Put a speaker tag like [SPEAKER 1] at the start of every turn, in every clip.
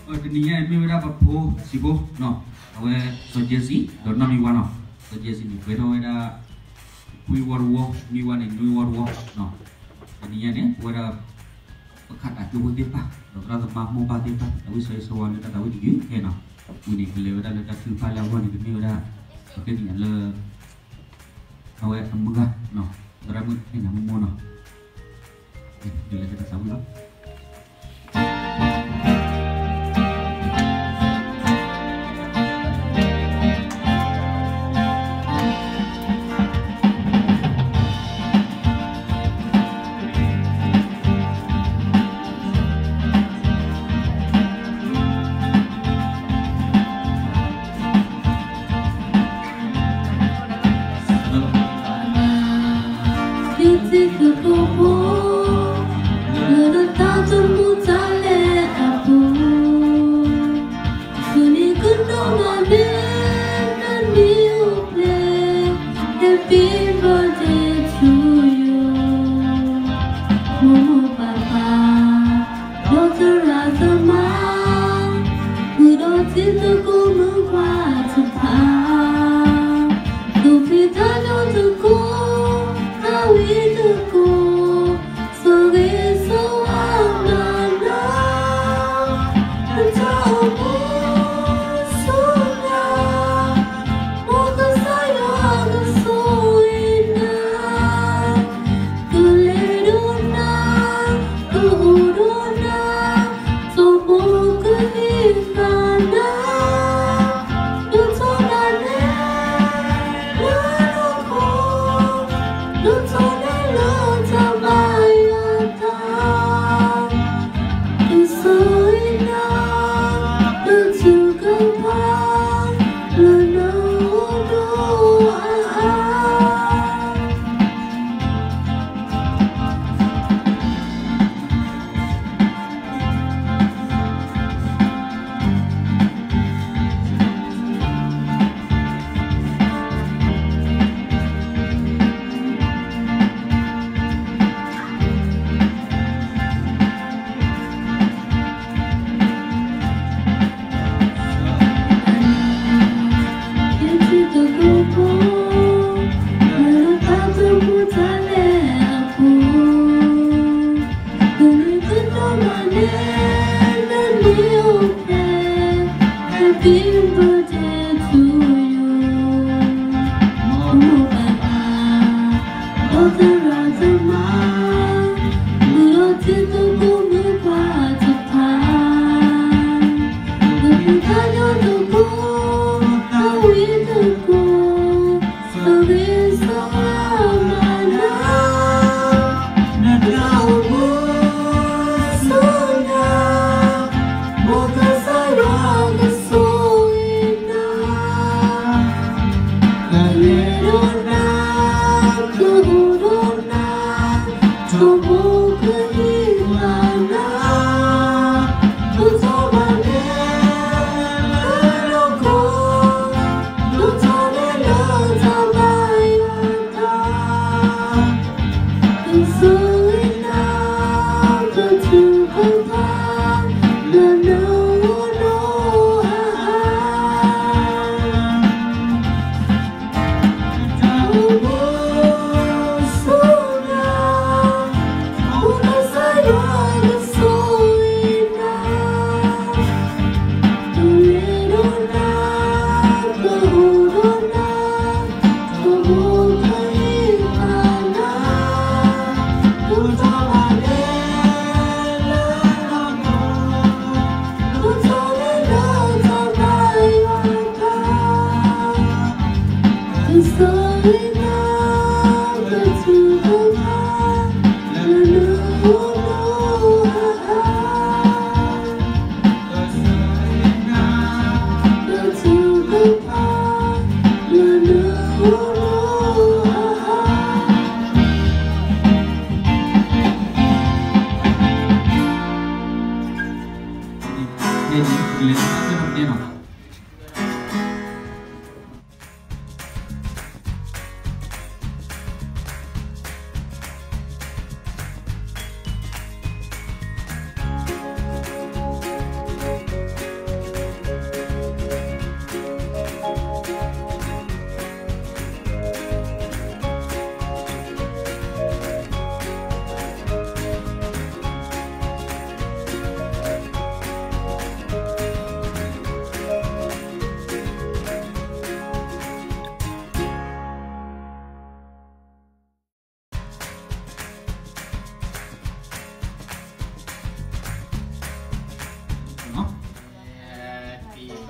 [SPEAKER 1] Niya mi wera papo sibo no. Awe sojesi do na mi wano. Sojesi ni pero wera kui warwo mi wane mi warwo no. Niya ne wera pekat atu dia pa. Do rasa mahmo pa dia pa. Awi saya sawan ta tahu di he no. Ini kele wera le ta tu pa la wan ni mi wera. Oke ni le awe amga no. Daramu ni na mo no. Dia kita sabu no.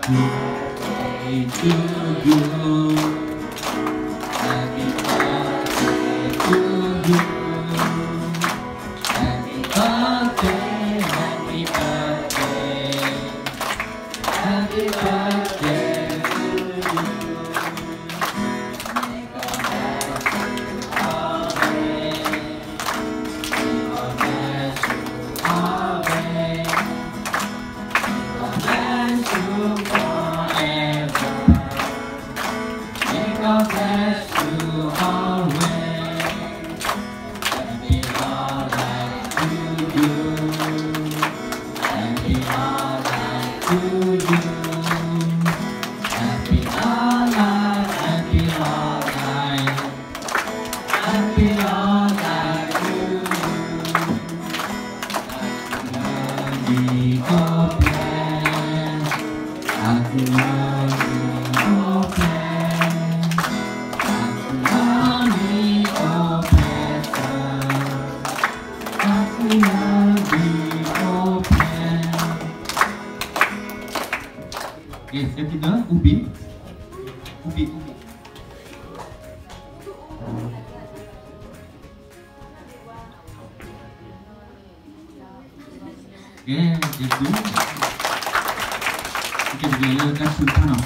[SPEAKER 1] birthday to you. Happy birthday to you. Happy birthday, happy birthday. Happy birthday to you. May God bless you always. May God bless you always. God bless you forever. May God bless you always. Happy holiday to you. Happy holiday to you. Happy holiday, happy holiday. Happy holiday to you. Happy open. Happy okay, yang ketiga, ubi. Ubi. Okay, yang kedua. Okay, dia kasih panah.